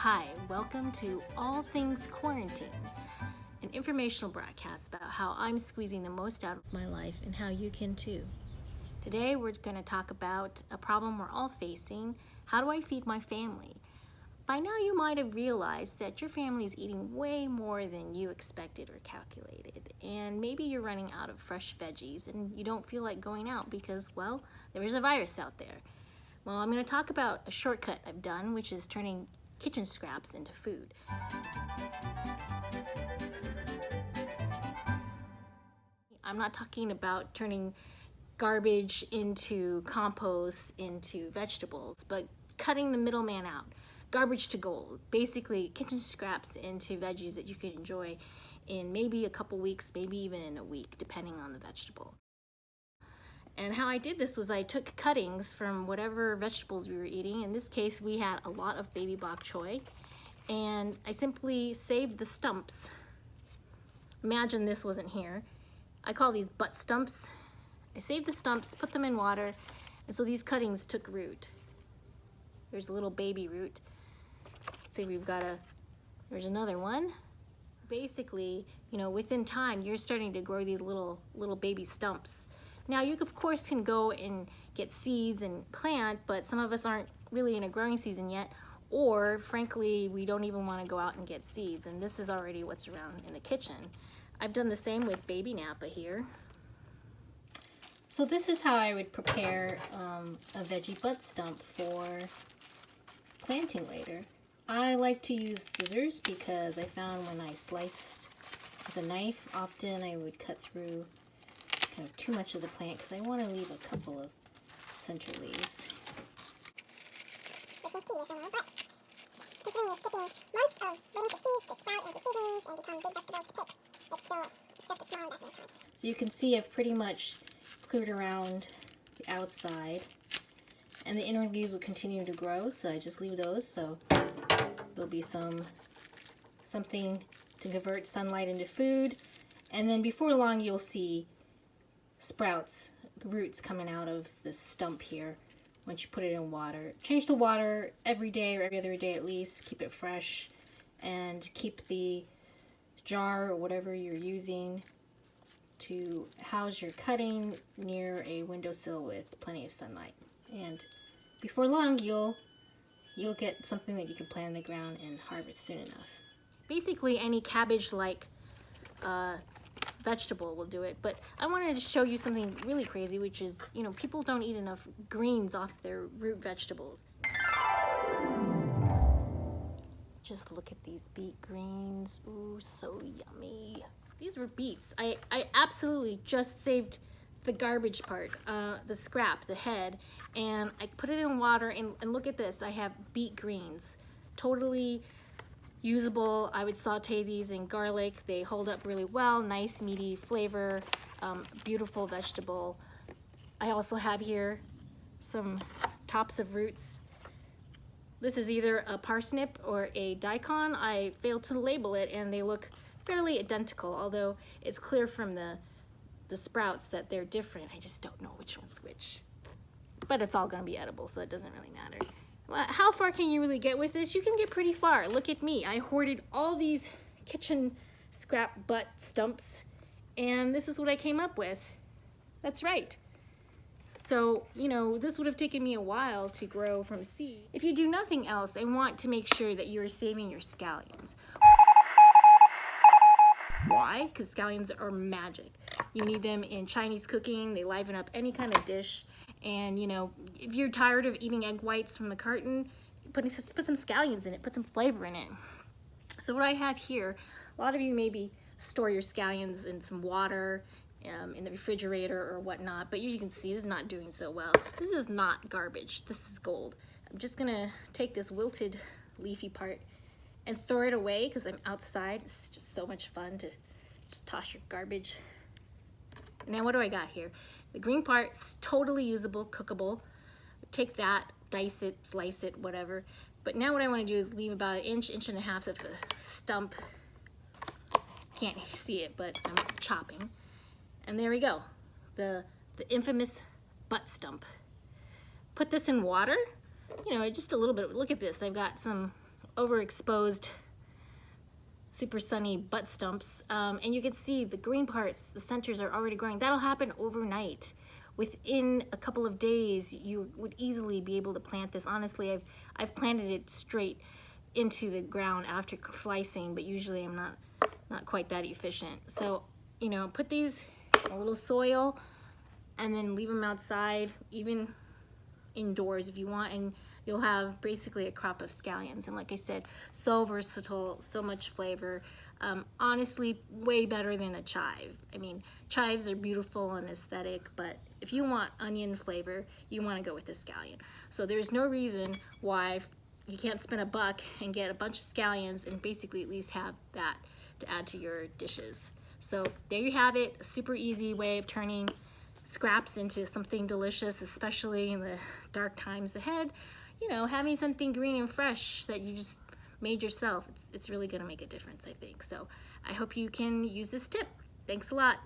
Hi, welcome to All Things Quarantine, an informational broadcast about how I'm squeezing the most out of my life and how you can too. Today we're going to talk about a problem we're all facing. How do I feed my family? By now you might have realized that your family is eating way more than you expected or calculated, and maybe you're running out of fresh veggies and you don't feel like going out because, well, there's a virus out there. Well, I'm going to talk about a shortcut I've done, which is turning kitchen scraps into food. I'm not talking about turning garbage into compost, into vegetables, but cutting the middleman out. Garbage to gold, basically kitchen scraps into veggies that you can enjoy in maybe a couple weeks, maybe even in a week, depending on the vegetable. And how I did this was I took cuttings from whatever vegetables we were eating. In this case, we had a lot of baby bok choy, and I simply saved the stumps. Imagine this wasn't here. I call these butt stumps. I saved the stumps, put them in water, and so these cuttings took root. There's a little baby root. See, there's another one. Basically, within time, you're starting to grow these little baby stumps. Now, you of course can go and get seeds and plant, but some of us aren't really in a growing season yet, or frankly, we don't even want to go out and get seeds, and this is already what's around in the kitchen. I've done the same with baby Napa here. So this is how I would prepare a veggie butt stump for planting later. I like to use scissors because I found when I sliced with a knife, often I would cut through kind of too much of the plant because I want to leave a couple of center leaves. This is tedious, I know, but considering you're skipping months of waiting for seeds to sprout into seedlings and become big vegetables to pick, it's just a small investment of time. So you can see I've pretty much cleared around the outside, and the inner leaves will continue to grow, so I just leave those so there'll be something to convert sunlight into food, and then before long you'll see sprouts, the roots coming out of the stump here once you put it in water. Change the water every day or every other day at least. Keep it fresh and keep the jar or whatever you're using to house your cutting near a windowsill with plenty of sunlight. And before long you'll get something that you can plant in the ground and harvest soon enough. Basically any cabbage-like vegetable will do it, but I wanted to show you something really crazy, which is, people don't eat enough greens off their root vegetables. Just look at these beet greens. Ooh, so yummy. These were beets. I absolutely just saved the garbage part, the scrap, the head, and I put it in water, and look at this. I have beet greens. Totally usable. I would saute these in garlic. They hold up really well. Nice meaty flavor, beautiful vegetable. I also have here some tops of roots. This is either a parsnip or a daikon. I failed to label it, and they look fairly identical, although it's clear from the sprouts that they're different. I just don't know which one's which. But it's all going to be edible, so it doesn't really matter. How far can you really get with this? You can get pretty far. Look at me. I hoarded all these kitchen scrap butt stumps, and this is what I came up with. That's right. So, this would have taken me a while to grow from seed. If you do nothing else, I want to make sure that you're saving your scallions. Why? Because scallions are magic. You need them in Chinese cooking. They liven up any kind of dish. And, if you're tired of eating egg whites from the carton, put some scallions in it, put some flavor in it. So what I have here, a lot of you maybe store your scallions in some water, in the refrigerator or whatnot, but you can see this is not doing so well. This is not garbage. This is gold. I'm just gonna take this wilted leafy part and throw it away because I'm outside. It's just so much fun to just toss your garbage. Now what do I got here? The green part's totally usable, cookable. Take that, dice it, slice it, whatever. But now what I want to do is leave about an inch and a half of the stump. Can't see it, but I'm chopping. And there we go, the infamous butt stump. Put this in water, just a little bit. Look at this. I've got some overexposed super sunny butt stumps, and you can see the green parts, the centers are already growing. That'll happen overnight. Within a couple of days, you would easily be able to plant this. Honestly, I've planted it straight into the ground after slicing, but usually I'm not quite that efficient. So, you know, put these in a little soil and then leave them outside, even indoors if you want, and you'll have basically a crop of scallions. And like I said, so versatile, so much flavor. Honestly, way better than a chive. I mean, chives are beautiful and aesthetic, but if you want onion flavor, you want to go with the scallion. So there's no reason why you can't spend $1 and get a bunch of scallions and basically at least have that to add to your dishes. So there you have it, a super easy way of turning scraps into something delicious, especially in the dark times ahead. You know, having something green and fresh that you just made yourself, it's really gonna make a difference, I think. So I hope you can use this tip. Thanks a lot.